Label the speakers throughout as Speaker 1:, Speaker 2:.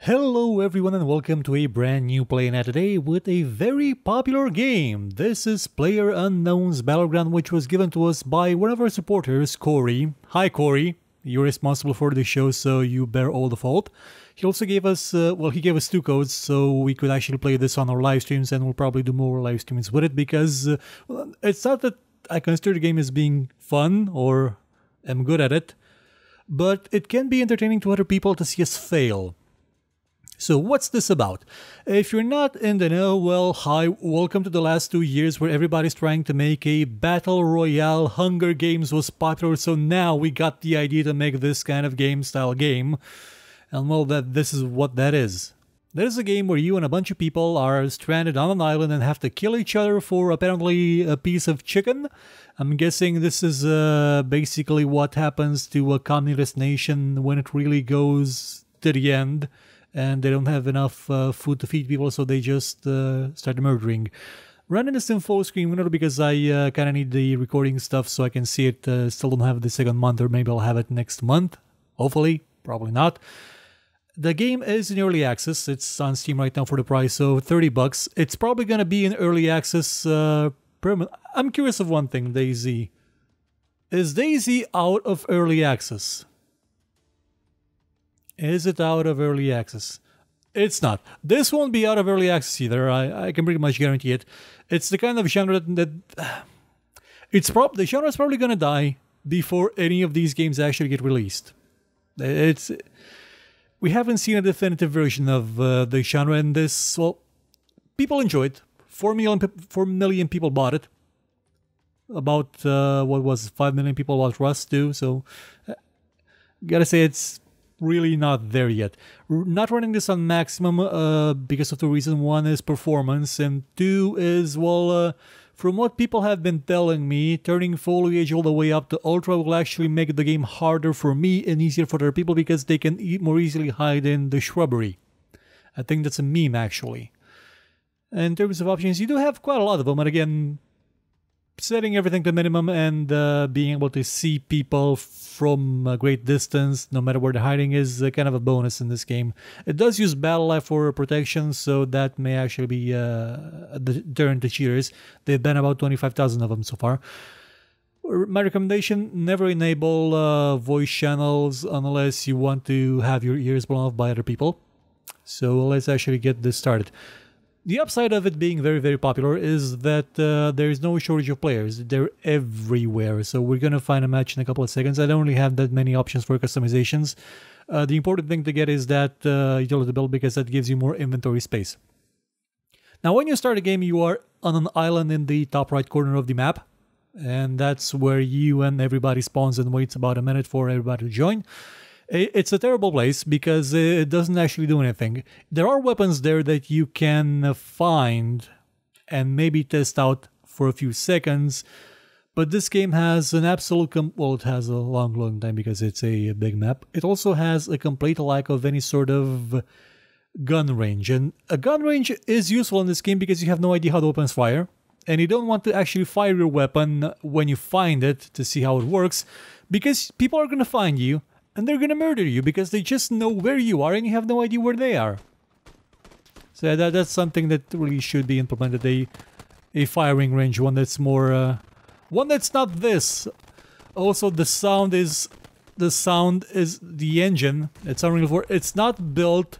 Speaker 1: Hello everyone and welcome to a brand new PlayNow today with a very popular game. This is PlayerUnknown's Battleground, which was given to us by one of our supporters, Corey. Hi Corey, you're responsible for the show, so you bear all the fault. He also gave us, he gave us 2 codes so we could actually play this on our live streams, and we'll probably do more live streams with it because it's not that I consider the game as being fun or am good at it, but it can be entertaining to other people to see us fail. So what's this about? If you're not in the know, well, hi, welcome to the last 2 years where everybody's trying to make a Battle Royale. Hunger Games was popular, so now we got the idea to make this kind of style game. And well, this is what that is. That is a game where you and a bunch of people are stranded on an island and have to kill each other for apparently a piece of chicken. I'm guessing this is basically what happens to a communist nation when it really goes to the end. And they don't have enough food to feed people, so they just start murdering. Running this in full screen, not because I kind of need the recording stuff so I can see it. Still don't have the second month, or maybe I'll have it next month. Hopefully, probably not. The game is in early access. It's on Steam right now for the price of $30. It's probably going to be in early access permanent. I'm curious of one thing, DayZ. Is DayZ out of early access? Is it out of early access? It's not. This won't be out of early access either. I can pretty much guarantee it. It's the kind of genre that the genre is probably gonna die before any of these games actually get released. We haven't seen a definitive version of the genre, and this, well, people enjoy it. 4 million people bought it. About what was it, 5 million people bought Rust too. So gotta say it's really not there yet. Not running this on maximum because of 2 reasons. 1 is performance, and 2 is, well, from what people have been telling me, turning foliage all the way up to ultra will actually make the game harder for me and easier for other people because they can more easily hide in the shrubbery. I think that's a meme, actually. In terms of options, you do have quite a lot of them, and again, setting everything to minimum and being able to see people from a great distance, no matter where the hiding is, kind of a bonus in this game. It does use battle life for protection, so that may actually be a deterrent to cheaters. They've banned about 25,000 of them so far. My recommendation, never enable voice channels unless you want to have your ears blown off by other people. So let's actually get this started. The upside of it being very, very popular is that there is no shortage of players. They're everywhere. So we're going to find a match in a couple of seconds. I don't really have that many options for customizations. The important thing to get is that utility build, because that gives you more inventory space. Now, when you start a game, you are on an island in the top right corner of the map. And that's where you and everybody spawns and waits about a minute for everybody to join. It's a terrible place because it doesn't actually do anything. There are weapons there that you can find and maybe test out for a few seconds, but this game has an absolute, well, it has a long loading time because it's a big map. It also has a complete lack of any sort of gun range, and a gun range is useful in this game because you have no idea how the weapons fire, and you don't want to actually fire your weapon when you find it to see how it works, because people are going to find you and they're gonna murder you because they just know where you are and you have no idea where they are. So that's something that really should be implemented, a firing range, one that's more, one that's not this. Also, the sound is the engine. It's Unreal 4. It's not built.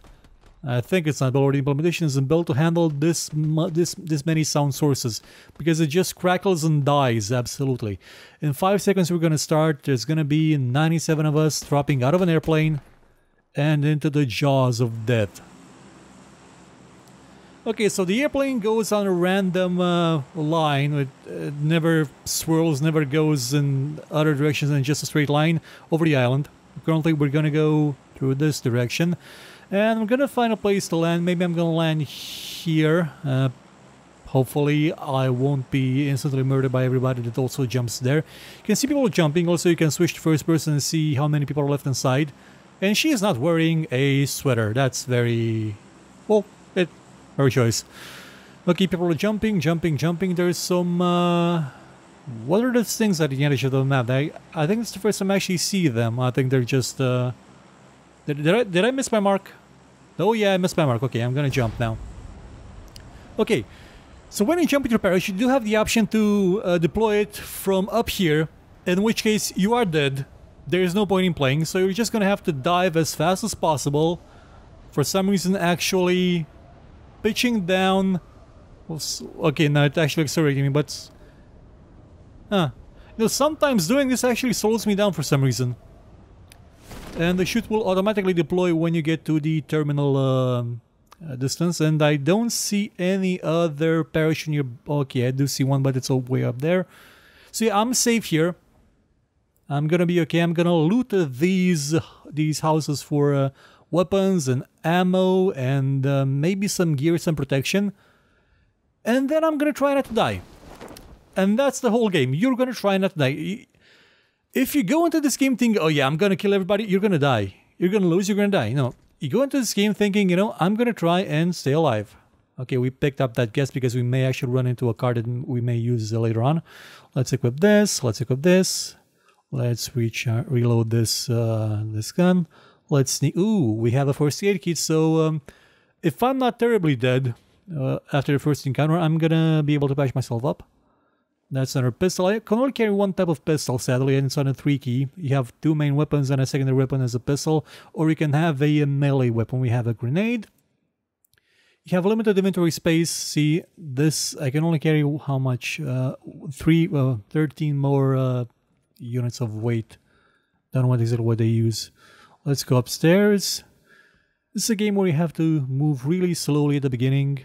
Speaker 1: I think it's not built, or the implementation isn't built to handle this many sound sources, because it just crackles and dies, absolutely. In 5 seconds we're going to start. There's going to be 97 of us dropping out of an airplane and into the jaws of death. Okay, so the airplane goes on a random line. It never swirls, never goes in other directions than just a straight line over the island. Currently we're going to go through this direction. And I'm gonna find a place to land. Maybe I'm gonna land here. Hopefully I won't be instantly murdered by everybody that also jumps there. You can see people jumping. Also, you can switch to first person and see how many people are left inside. And she is not wearing a sweater. That's very, well, her choice. Okay, people are jumping. There's some, what are those things at the edge of the map? I think it's the first time I actually see them. I think they're just, did I miss my mark? Oh yeah, I missed my mark. Okay, I'm gonna jump now. Okay, so when you jump with your parachute, you do have the option to deploy it from up here, in which case you are dead. There is no point in playing, so you're just gonna have to dive as fast as possible. For some reason, actually pitching down... Okay, now it's actually accelerating me, but... You know, sometimes doing this actually slows me down for some reason. And the chute will automatically deploy when you get to the terminal distance, and I don't see any other parachute near... Okay, I do see one, but it's all way up there. So yeah, I'm safe here. I'm gonna be okay. I'm gonna loot these houses for weapons and ammo and maybe some gear, some protection. And then I'm gonna try not to die. And that's the whole game. You're gonna try not to die. If you go into this game thinking, oh yeah, I'm gonna kill everybody, you're gonna die. You're gonna lose, you're gonna die. No, you go into this game thinking, you know, I'm gonna try and stay alive. Okay, we picked up that guess because we may actually run into a card that we may use later on. Let's equip this. Let's equip this. Let's reload this this gun. Let's sneak. Ooh, we have a first aid kit. So if I'm not terribly dead after the first encounter, I'm gonna be able to patch myself up. That's another pistol. I can only carry one type of pistol, sadly, and it's on a 3 key. You have 2 main weapons and a secondary weapon as a pistol, or you can have a melee weapon. We have a grenade. You have limited inventory space. See, this, I can only carry how much? 13 more units of weight. Don't know what exactly what they use. Let's go upstairs. This is a game where you have to move really slowly at the beginning,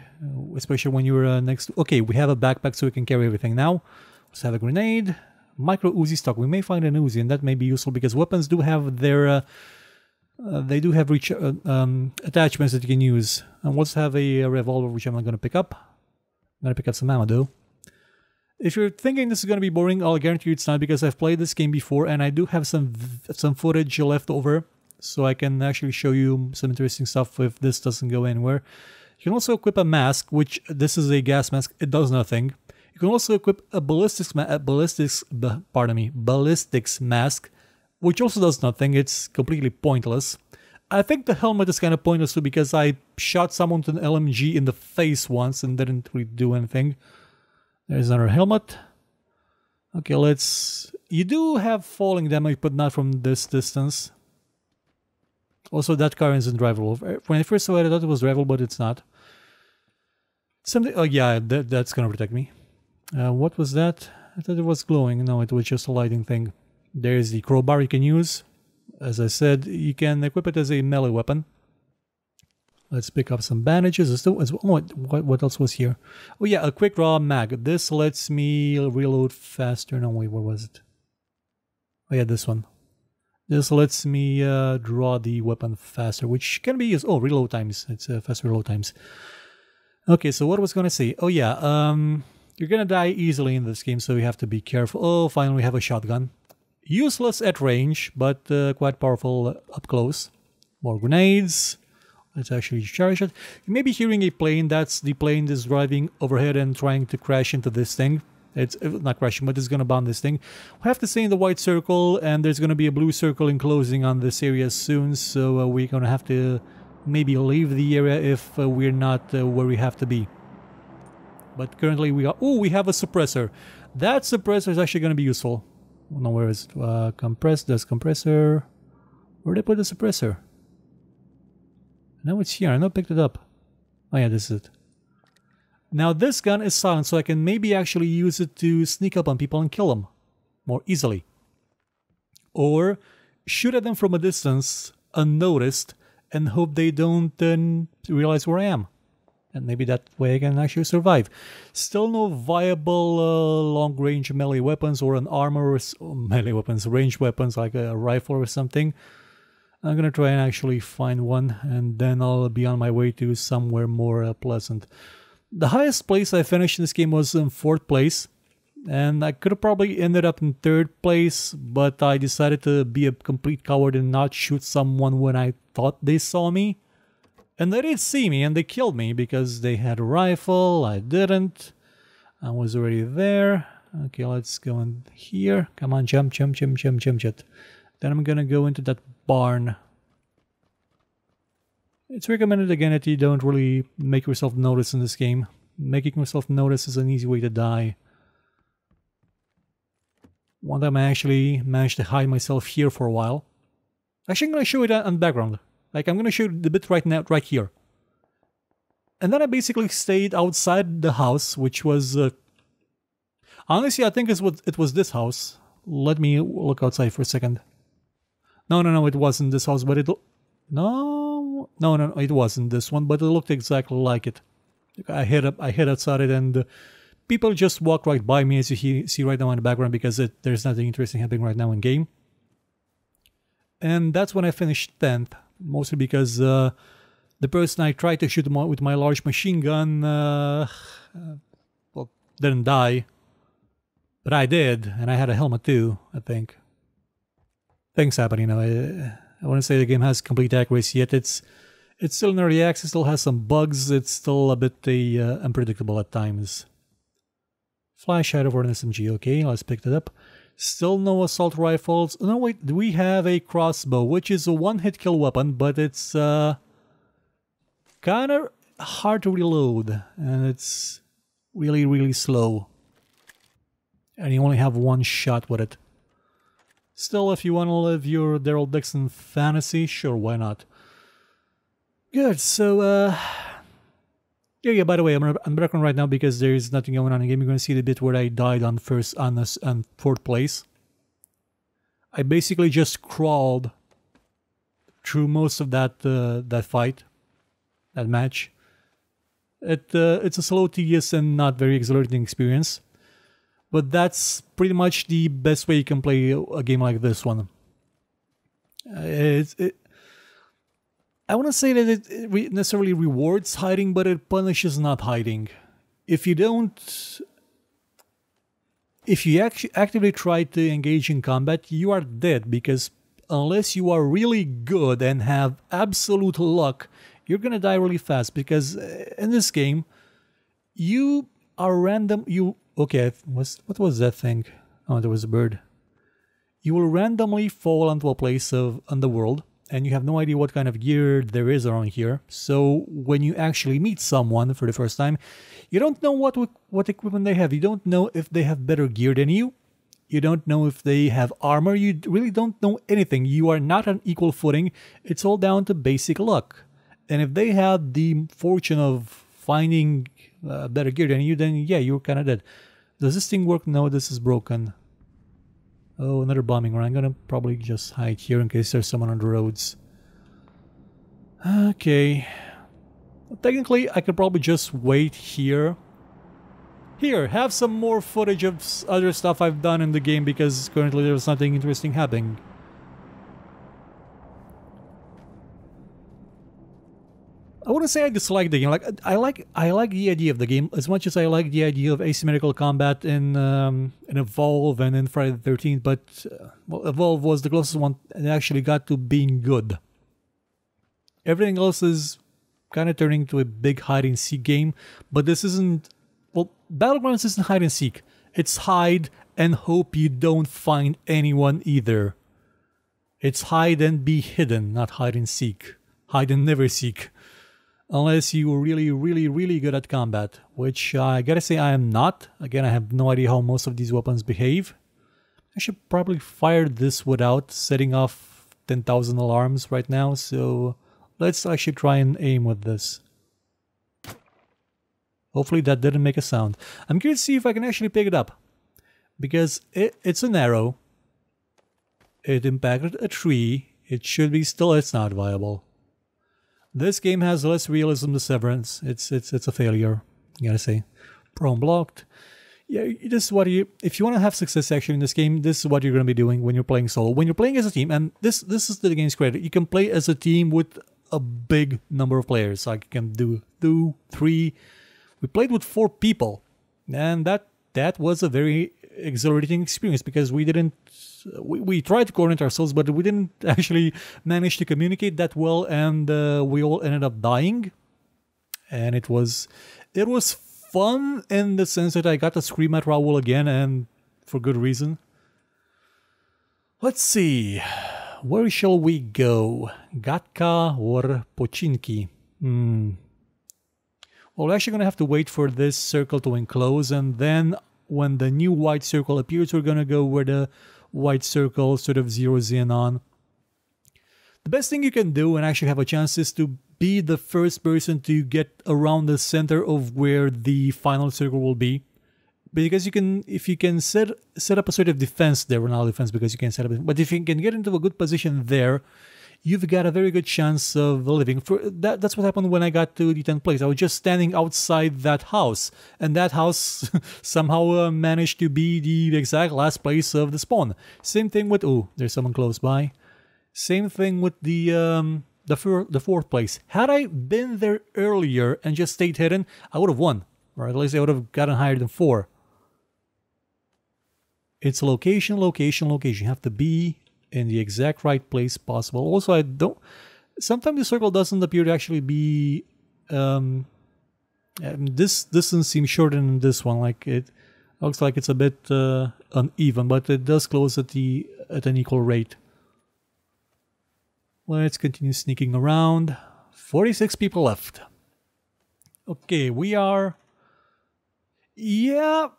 Speaker 1: especially when you're next to... Okay, we have a backpack so we can carry everything now. Let's have a grenade. Micro Uzi stock. We may find an Uzi, and that may be useful because weapons do have their... they do have attachments that you can use. And let's have a revolver, which I'm not going to pick up. I'm going to pick up some ammo, though. If you're thinking this is going to be boring, I'll guarantee you it's not, because I've played this game before, and I do have some footage left over. So I can actually show you some interesting stuff if this doesn't go anywhere. You can also equip a mask, which this is a gas mask. It does nothing. You can also equip a ballistics mask, which also does nothing. It's completely pointless. I think the helmet is kind of pointless too, because I shot someone with an LMG in the face once and didn't really do anything. There's another helmet. Okay, let's... You do have falling damage, but not from this distance. Also, that car isn't drivable. When I first saw it, I thought it was drivable, but it's not. Something... Oh, yeah, that's gonna protect me. What was that? I thought it was glowing. No, it was just a lighting thing. There's the crowbar you can use. As I said, you can equip it as a melee weapon. Let's pick up some bandages. What else was here? Oh, yeah, a quick draw mag. This lets me reload faster. No, wait, what was it? Oh, yeah, this one. This lets me draw the weapon faster, which can be used. Oh, reload times. It's faster reload times. Okay, so what was going to say? Oh, yeah. You're going to die easily in this game, so you have to be careful. Oh, finally we have a shotgun. Useless at range, but quite powerful up close. More grenades. Let's actually charge it. You may be hearing a plane. That's the plane that's driving overhead and trying to crash into this thing. It's not crashing, but it's going to bomb this thing. We have to stay in the white circle, and there's going to be a blue circle enclosing on this area soon, so we're going to have to maybe leave the area if we're not where we have to be. But currently we are... Oh, we have a suppressor. That suppressor is actually going to be useful. No, where is it? Compressor. Where did I put the suppressor? Now it's here. I know I picked it up. Oh yeah, this is it. Now this gun is silent, so I can maybe actually use it to sneak up on people and kill them more easily. Or shoot at them from a distance, unnoticed, and hope they don't realize where I am. And maybe that way I can actually survive. Still no viable long-range melee weapons or an armor or melee weapons, ranged weapons like a rifle or something. I'm gonna try and actually find one, and then I'll be on my way to somewhere more pleasant. The highest place I finished in this game was in 4th place, and I could have probably ended up in 3rd place, but I decided to be a complete coward and not shoot someone when I thought they saw me. And they did see me, and they killed me because they had a rifle. I didn't. I was already there. Okay, let's go in here. Come on, jump. Then I'm gonna go into that barn. It's recommended again that you don't really make yourself notice in this game. Making yourself notice is an easy way to die. One time I actually managed to hide myself here for a while. Actually, I'm going to show it on the background. Like, I'm going to show you the bit right now, right here. And then I basically stayed outside the house, which was... honestly, I think it was this house. Let me look outside for a second. No, it wasn't this house, but it... No, it wasn't this one, but it looked exactly like it. I hid outside it, and people just walked right by me, as you see right now in the background, because there's nothing interesting happening right now in game. And that's when I finished 10th, mostly because the person I tried to shoot with my large machine gun, well, didn't die. But I did, and I had a helmet too, I think. Things happen, you know. I wouldn't say the game has complete accuracy yet. It's still in early access, still has some bugs, it's still a bit unpredictable at times. Flashlight over an SMG, okay, let's pick that up. Still no assault rifles. No, wait, we have a crossbow, which is a one-hit kill weapon, but it's kind of hard to reload, and it's really, really slow. And you only have one shot with it. Still, if you want to live your Daryl Dixon fantasy, sure, why not? Good, so, yeah, by the way, I'm back on right now because there's nothing going on in the game. You're going to see the bit where I died on fourth place. I basically just crawled through most of that fight, that match. It's a slow, tedious, and not very exhilarating experience. But that's pretty much the best way you can play a game like this one. I wouldn't say that it necessarily rewards hiding, but it punishes not hiding. If you actively try to engage in combat, you are dead, because unless you are really good and have absolute luck, you're gonna die really fast, because in this game, you are random... Okay, what was that thing? Oh, there was a bird. You will randomly fall onto a place on the world, and you have no idea what kind of gear there is around here. So when you actually meet someone for the first time, you don't know what equipment they have. You don't know if they have better gear than you. You don't know if they have armor. You really don't know anything. You are not on equal footing. It's all down to basic luck. And if they have the fortune of finding better gear than you, then yeah, you're kind of dead. Does this thing work? No, this is broken. Oh, another bombing run. I'm gonna probably just hide here in case there's someone on the roads. Okay. Technically, I could probably just wait here. Here, have some more footage of other stuff I've done in the game, because currently there's nothing interesting happening. I wouldn't say I dislike the game. Like I like the idea of the game as much as I like the idea of asymmetrical combat in Evolve and in Friday the 13th. But well, Evolve was the closest one and actually got to being good. Everything else is kind of turning into a big hide and seek game. But this isn't. Well, Battlegrounds isn't hide and seek. It's hide and hope you don't find anyone either. It's hide and be hidden, not hide and seek. Hide and never seek. Unless you're really, really, really good at combat, which I gotta say I am not. Again, I have no idea how most of these weapons behave. I should probably fire this without setting off 10,000 alarms right now, so let's actually try and aim with this. Hopefully that didn't make a sound. I'm curious to see if I can actually pick it up, because it's an arrow. It impacted a tree. It should be still, it's not viable. This game has less realism than Severance. It's a failure, you gotta say. Prone blocked. Yeah, this is what if you want to have success actually in this game, this is what you're gonna be doing when you're playing solo. When you're playing as a team, and this is the game's credit, you can play as a team with a big number of players. Like you can do 2, 3. We played with 4 people, and that was a very exhilarating experience, because we didn't. We tried to coordinate ourselves, but we didn't actually manage to communicate that well, and we all ended up dying. And it was fun in the sense that I got to scream at Raul again, and for good reason. Let's see. Where shall we go? Gatka or Pochinki? Well, we're actually going to have to wait for this circle to enclose, and then when the new white circle appears, we're going to go where the white circle sort of zeroes in on. The best thing you can do and actually have a chance is to be the first person to get around the center of where the final circle will be. Because you can, if you can set up a sort of defense there, well, not defense because you can set up, but if you can get into a good position there, you've got a very good chance of living. That's what happened when I got to the 10th place. I was just standing outside that house, and that house somehow managed to be the exact last place of the spawn. Same thing with, oh, there's someone close by. Same thing with the 4th place. Had I been there earlier and just stayed hidden, I would have won, or at least I would have gotten higher than 4. It's location, location, location. You have to be in the exact right place possible. Also, I don't... Sometimes the circle doesn't appear to actually be... this distance seems shorter than this one. Like, it looks like it's a bit uneven, but it does close at an equal rate. Let's continue sneaking around. 46 people left. Okay, we are... Yeah...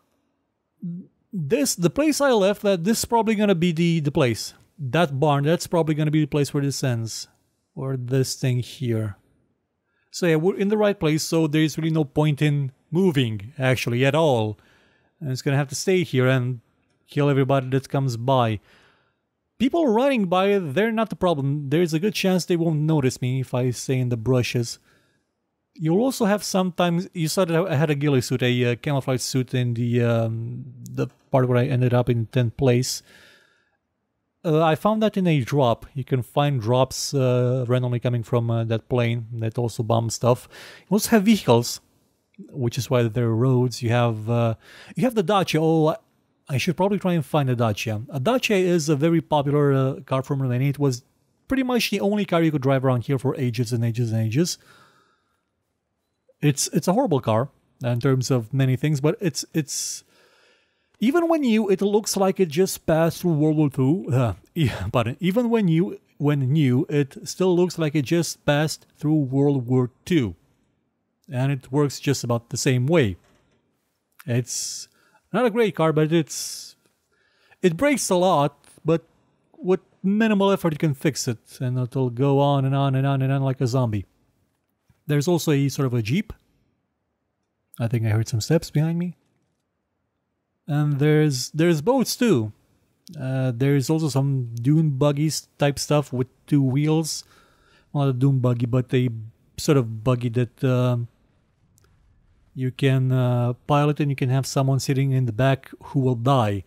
Speaker 1: the place I left, this is probably going to be the place. That barn, that's probably going to be the place where this ends. Or this thing here. So yeah, we're in the right place, so there's really no point in moving, actually, at all. And it's going to have to stay here and kill everybody that comes by. People running by, they're not the problem. There's a good chance they won't notice me if I stay in the brushes. You'll also have sometimes, you saw that I had a ghillie suit, a camouflage suit in the part where I ended up in 10th place. I found that in a drop. You can find drops randomly coming from that plane that also bomb stuff. You also have vehicles, which is why there are roads. You have the Dacia. Oh, I should probably try and find a Dacia. A Dacia is a very popular car from Romania. It was pretty much the only car you could drive around here for ages and ages and ages. It's a horrible car in terms of many things, but it's even when new, it looks like it just passed through World War II. But even when new, it still looks like it just passed through World War II, and it works just about the same way. It's not a great car, but it breaks a lot, but with minimal effort you can fix it, and it'll go on and on and on and on like a zombie. There's also a sort of a Jeep. I think I heard some steps behind me. And there's boats too. There's also some dune buggies type stuff with 2 wheels. Well, not a dune buggy, but a sort of buggy that you can pilot, and you can have someone sitting in the back who will die.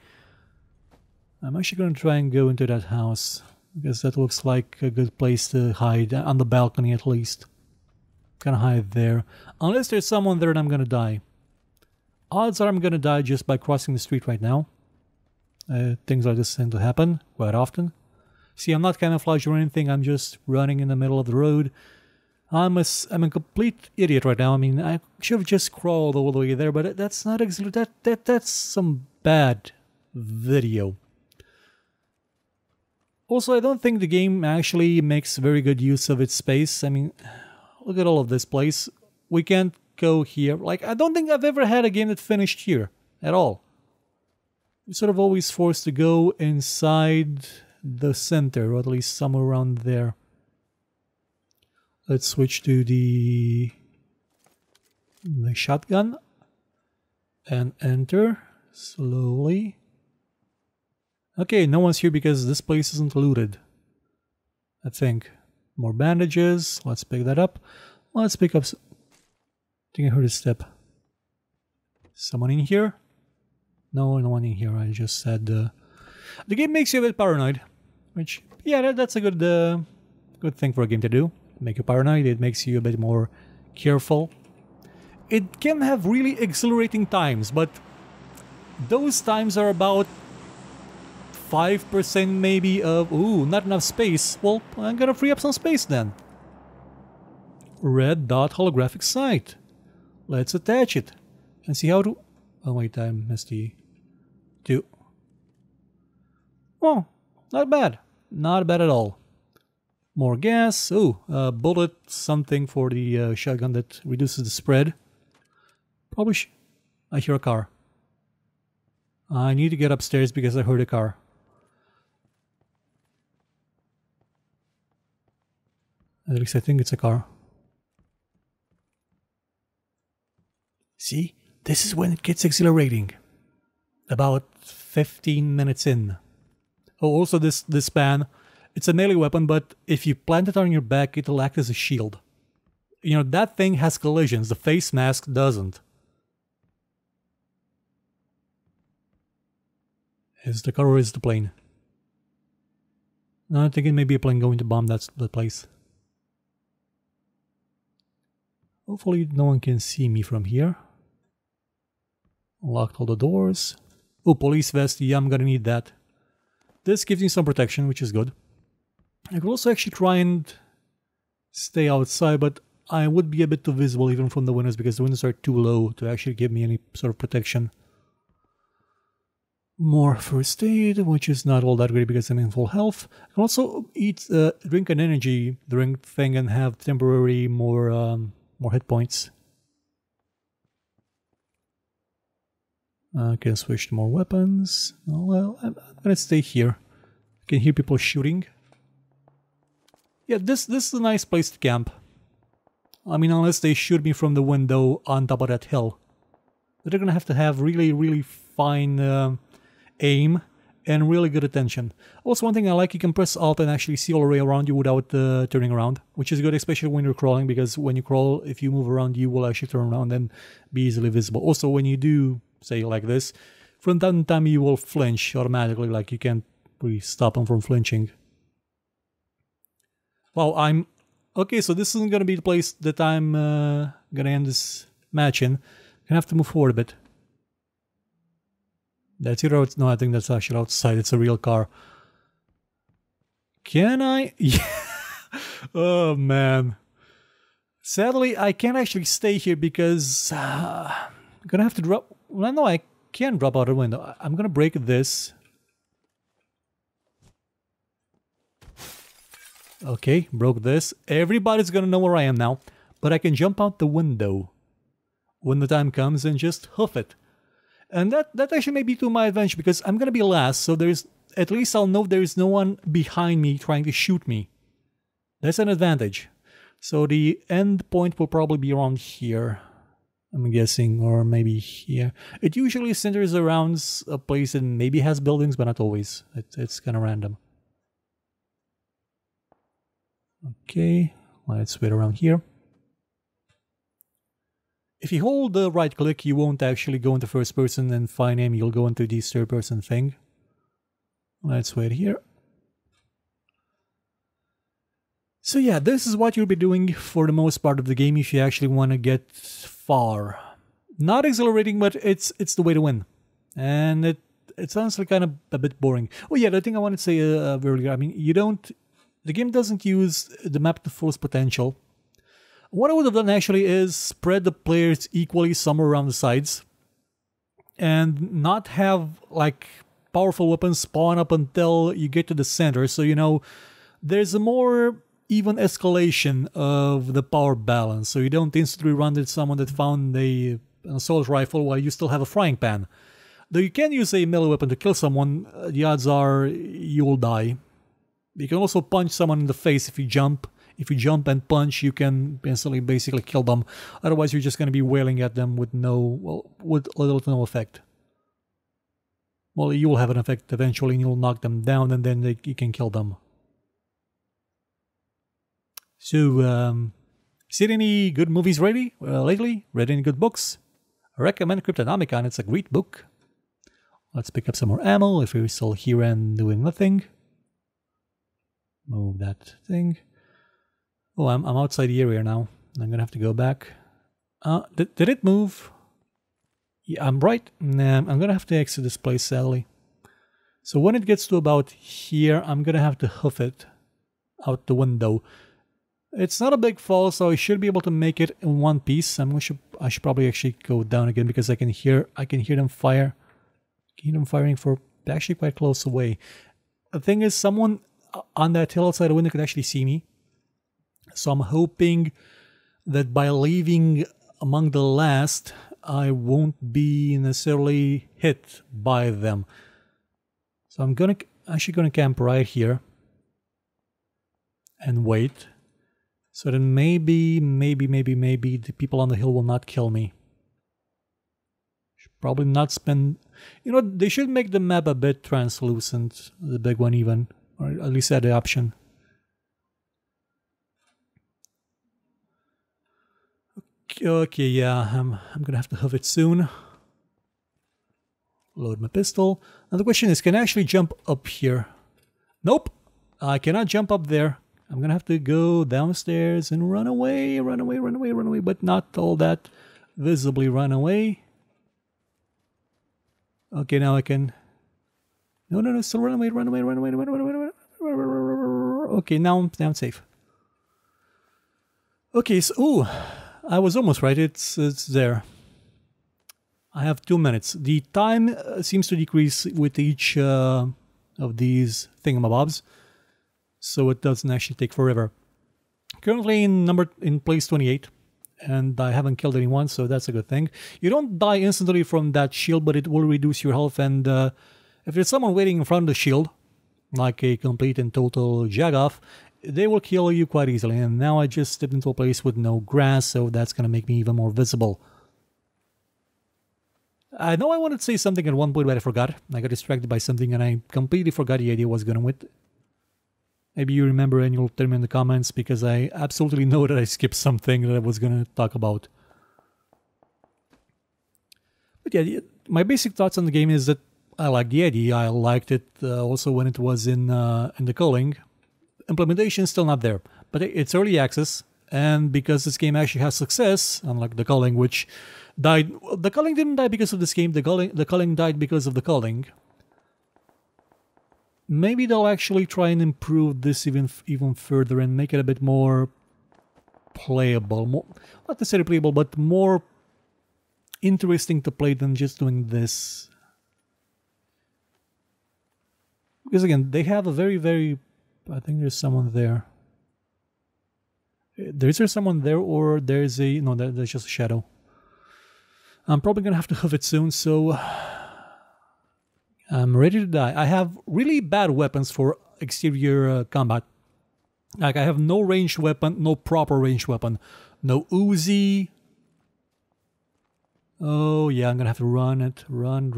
Speaker 1: I'm actually going to try and go into that house, because that looks like a good place to hide, on the balcony at least. Gonna hide there. Unless there's someone there and I'm gonna die. Odds are I'm gonna die just by crossing the street right now. Things like this tend to happen quite often. See, I'm not camouflaged or anything, I'm just running in the middle of the road. I'm a complete idiot right now. I mean, I should have just crawled all the way there, but that's not exactly... That's some bad video. Also, I don't think the game actually makes very good use of its space. I mean... Look at all of this place. We can't go here. Like, I don't think I've ever had a game that finished here at all. You're sort of always forced to go inside the center, or at least somewhere around there. Let's switch to the shotgun and enter slowly. Okay, no one's here because this place isn't looted, I think. More bandages. Let's pick that up. Let's pick up... I think I heard a step. Someone in here? No, no one in here. I just said... the game makes you a bit paranoid. Which, yeah, that's a good thing for a game to do. Make you paranoid. It makes you a bit more careful. It can have really exhilarating times, but those times are about 5% maybe of, ooh, not enough space. Well, I'm gonna free up some space then. Red dot holographic sight. Let's attach it and see how to... Oh wait, I missed the 2. Oh, not bad. Not bad at all. More gas. Ooh, bullet, something for the shotgun that reduces the spread. Probably I hear a car. I need to get upstairs because I heard a car. At least I think it's a car. See? This is when it gets exhilarating. About 15 minutes in. Oh, also this span. It's a melee weapon, but if you plant it on your back, it'll act as a shield. You know, that thing has collisions. The face mask doesn't. Is the car or is the plane? No, I'm thinking maybe a plane going to bomb that place. Hopefully no one can see me from here. Locked all the doors. Oh, police vest. Yeah, I'm gonna need that. This gives me some protection, which is good. I could also actually try and stay outside, but I would be a bit too visible even from the windows because the windows are too low to actually give me any sort of protection. More first aid, which is not all that great because I'm in full health. I can also eat, drink an energy drink thing and have temporary more hit points. I can switch to more weapons. Oh, well, I'm gonna stay here. I can hear people shooting. Yeah, this is a nice place to camp. I mean, unless they shoot me from the window on top of that hill. But they're gonna have to have really, really fine aim and really good attention. Also, one thing I like, you can press Alt and actually see all the way around you without turning around, which is good, especially when you're crawling, because when you crawl, if you move around, you will actually turn around and be easily visible. Also, when you do, say, like this, from time to time you will flinch automatically, like you can't really stop them from flinching. Wow, okay, so this isn't gonna be the place that I'm gonna end this match in. Gonna have to move forward a bit. That's either out. No, I think that's actually outside. It's a real car. Can I? Yeah. Oh man. Sadly, I can't actually stay here because I'm gonna have to drop. Well, no, I can drop out the window. I'm gonna break this. Okay, broke this. Everybody's gonna know where I am now, but I can jump out the window when the time comes and just hoof it. And that actually may be to my advantage because I'm gonna be last, so there's at least I'll know there's no one behind me trying to shoot me. That's an advantage. So the end point will probably be around here, I'm guessing, or maybe here. It usually centers around a place and maybe has buildings, but not always. It's kind of random. Okay, let's wait around here. If you hold the right click, you won't actually go into first person and find aim, you'll go into the third person thing. Let's wait here. So yeah, this is what you'll be doing for the most part of the game if you actually want to get far. Not exhilarating, but it's the way to win. And it's honestly kind of a bit boring. Oh yeah, the thing I wanted to say earlier, I mean, the game doesn't use the map to fullest potential. What I would have done actually is spread the players equally somewhere around the sides and not have like powerful weapons spawn up until you get to the center. So, you know, there's a more even escalation of the power balance. So you don't instantly run into someone that found an assault rifle while you still have a frying pan. Though you can use a melee weapon to kill someone, the odds are you will die. You can also punch someone in the face if you jump. If you jump and punch, you can instantly basically kill them. Otherwise, you're just going to be wailing at them with with little to no effect. Well, you will have an effect eventually, and you'll knock them down, and then you can kill them. So, seen any good movies lately? Read any good books? I recommend Cryptonomicon. It's a great book. Let's pick up some more ammo if we're still here and doing nothing. Move that thing. Oh, I'm outside the area now. I'm gonna have to go back. Did it move? Yeah, I'm right. Nah, I'm gonna have to exit this place, sadly. So when it gets to about here, I'm gonna have to hoof it out the window. It's not a big fall, so I should be able to make it in one piece. I should probably actually go down again because I can hear them fire. I can hear them firing for actually quite close away. The thing is, on that hill outside the window could actually see me. So I'm hoping that by leaving among the last, I won't be necessarily hit by them. So I'm actually gonna camp right here and wait. So then maybe the people on the hill will not kill me. Should probably not spend... You know, they should make the map a bit translucent, the big one even, or at least add the option. Okay, yeah, I'm gonna have to have it soon. Load my pistol. Now the question is, can I actually jump up here? Nope, I cannot jump up there. I'm gonna have to go downstairs and run away, but not all that visibly run away. Okay, now I can... No, still run away. Okay, now I'm safe. Okay, so... Ooh, I was almost right. It's there. I have 2 minutes. The time seems to decrease with each of these thingamabobs, so it doesn't actually take forever. Currently in place 28, and I haven't killed anyone, so that's a good thing. You don't die instantly from that shield, but it will reduce your health, and if there's someone waiting in front of the shield, like a complete and total jagoff, they will kill you quite easily. And now I just stepped into a place with no grass, so that's going to make me even more visible. I know I wanted to say something at one point, but I forgot. I got distracted by something and I completely forgot the idea I was going with. Maybe you remember and you'll tell me in the comments, because I absolutely know that I skipped something that I was going to talk about. But yeah, my basic thoughts on the game is that I like the idea. I liked it also when it was in the culling. Implementation is still not there, but it's early access, and because this game actually has success, unlike the culling, which died... The culling didn't die because of this game, the culling died because of the culling. Maybe they'll actually try and improve this even further and make it a bit more playable. Not necessarily playable, but more interesting to play than just doing this. Because again, they have a very... I think there's someone there. Is there someone there, or there's a... No, there's just a shadow. I'm probably gonna have to have it soon, so... I'm ready to die. I have really bad weapons for exterior combat. Like, I have no ranged weapon, no proper ranged weapon. No Uzi. Oh, yeah, I'm gonna have to run it. Run.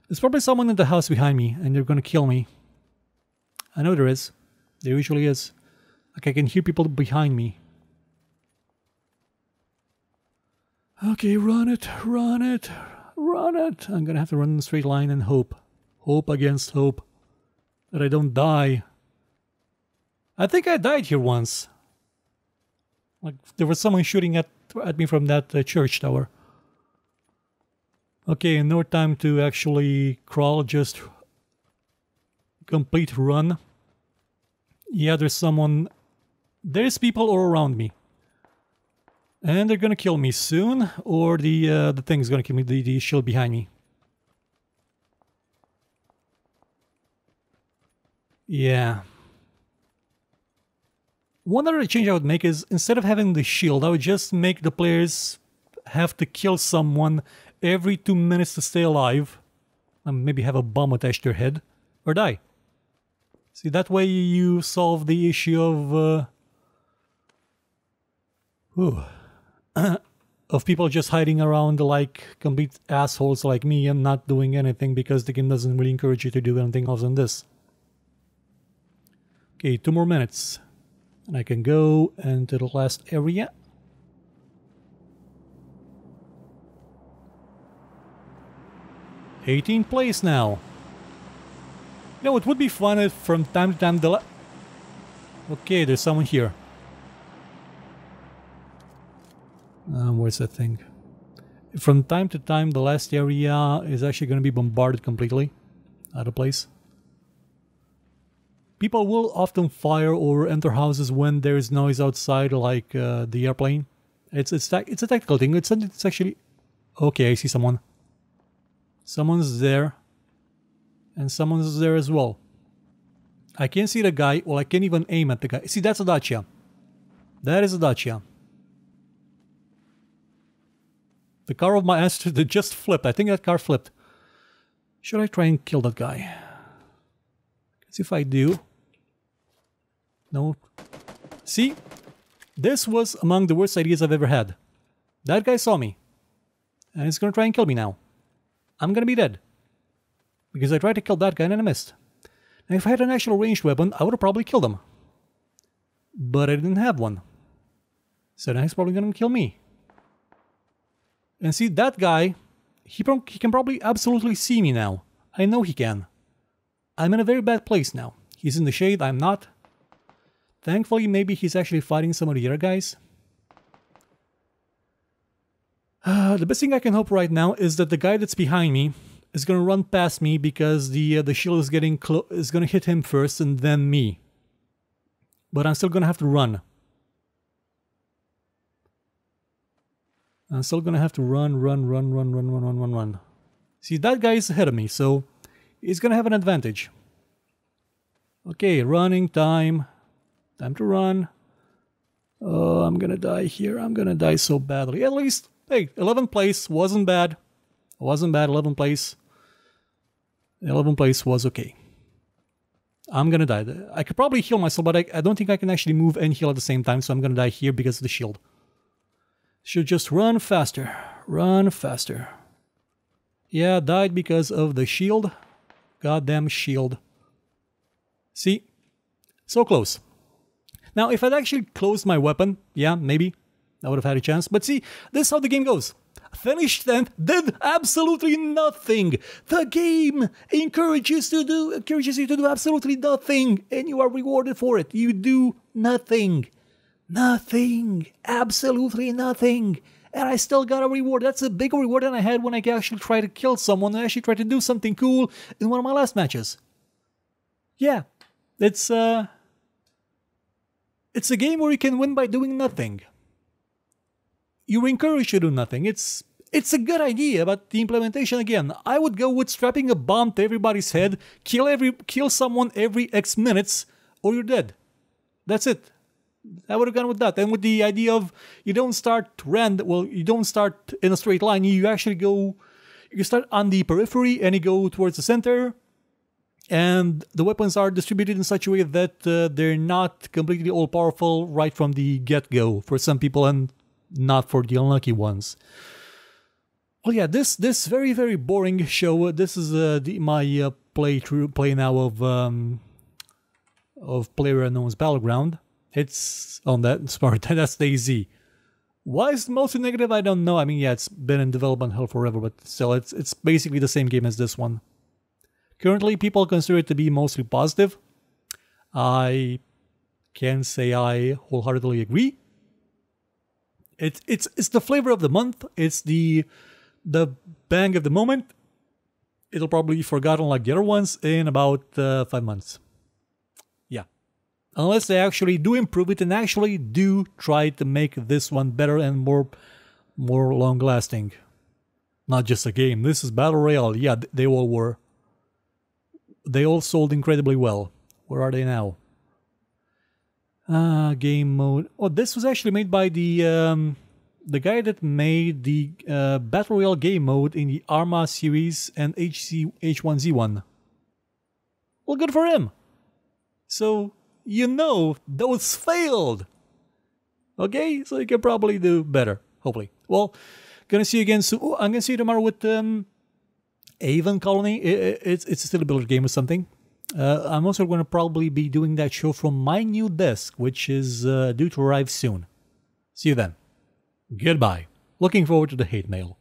Speaker 1: There's probably someone in the house behind me, and they're gonna kill me. I know there is. There usually is. Like, I can hear people behind me. Okay, run it. I'm gonna have to run in a straight line and hope. Hope against hope. That I don't die. I think I died here once. Like, there was someone shooting at me from that church tower. Okay, no time to actually crawl, just complete run. Yeah, there's someone... There's people all around me. And they're gonna kill me soon, or the thing's gonna kill me, the shield behind me. Yeah. One other change I would make is, instead of having the shield, I would just make the players have to kill someone every 2 minutes to stay alive. And maybe have a bomb attached to their head, or die. See, that way you solve the issue of... of people just hiding around like complete assholes like me and not doing anything, because the game doesn't really encourage you to do anything else than this. Okay, 2 more minutes. And I can go into the last area. '18th place now. You know, it would be fun if from time to time the... Okay, there's someone here. Where's that thing? From time to time, the last area is actually going to be bombarded completely out of place. People will often fire or enter houses when there is noise outside, like the airplane. It's a tactical thing. It's actually... Okay, I see someone. Someone's there. And someone's there as well. I can't see the guy. Well, I can't even aim at the guy. See, that's a Dacia. That is a Dacia. The car of my ancestors that just flipped. I think that car flipped. Should I try and kill that guy? Let's see if I do. No. See? This was among the worst ideas I've ever had. That guy saw me. And he's gonna try and kill me now. I'm gonna be dead. Because I tried to kill that guy and I missed. Now if I had an actual ranged weapon, I would have probably killed him. But I didn't have one. So now he's probably gonna kill me. And see, that guy, he can probably absolutely see me now. I know he can. I'm in a very bad place now. He's in the shade, I'm not. Thankfully, maybe he's actually fighting some of the other guys. The best thing I can hope right now is that the guy that's behind me is gonna run past me because the shield is gonna hit him first and then me. But I'm still gonna have to run. I'm still gonna have to run. See, that guy is ahead of me, so he's gonna have an advantage. Okay, running time. Time to run. Oh, I'm gonna die here. I'm gonna die so badly. At least, hey, 11th place wasn't bad. Wasn't bad, 11th place. 11th place was okay. I'm gonna die. I could probably heal myself, but I don't think I can actually move and heal at the same time, so I'm gonna die here because of the shield. Should just run faster. Run faster. Yeah, died because of the shield. Goddamn shield. See? So close. Now, if I'd actually closed my weapon, yeah, maybe I would have had a chance. But see, this is how the game goes. Finished 10th, did absolutely nothing. The game encourages you to do absolutely nothing, and you are rewarded for it. You do nothing. Nothing. Absolutely nothing. And I still got a reward. That's a bigger reward than I had when I actually tried to kill someone and actually tried to do something cool in one of my last matches. Yeah. It's a game where you can win by doing nothing. You're encouraged to do nothing. It's a good idea, but the implementation, again, I would go with strapping a bomb to everybody's head, kill someone every X minutes, or you're dead. That's it. I would have gone with that. And with the idea of you don't start you don't start in a straight line. You actually you start on the periphery and you go towards the center. And the weapons are distributed in such a way that they're not completely all-powerful right from the get-go for some people and not for the unlucky ones. Well, yeah, this very, very boring show. This is my play now of PlayerUnknown's Battleground. It's on that smart. That's DayZ. Why is it mostly negative? I don't know. I mean, yeah, it's been in development hell forever, but still, it's basically the same game as this one. Currently, people consider it to be mostly positive. I can say I wholeheartedly agree. It's the flavor of the month. It's the bang of the moment. It'll probably be forgotten like the other ones in about 5 months. Yeah. Unless they actually do improve it and actually do try to make this one better and more long-lasting. Not just a game. This is Battle Royale. Yeah, they all were. They all sold incredibly well. Where are they now? Game mode. Oh, this was actually made by the guy that made the Battle Royale game mode in the Arma series and H1Z1. Well, good for him. So, you know, those failed. Okay, so you can probably do better, hopefully. Well, gonna see you again soon. Oh, I'm gonna see you tomorrow with Avon Colony. It's still a builder game or something. I'm also going to probably be doing that show from my new desk, which is due to arrive soon. See you then. Goodbye. Looking forward to the hate mail.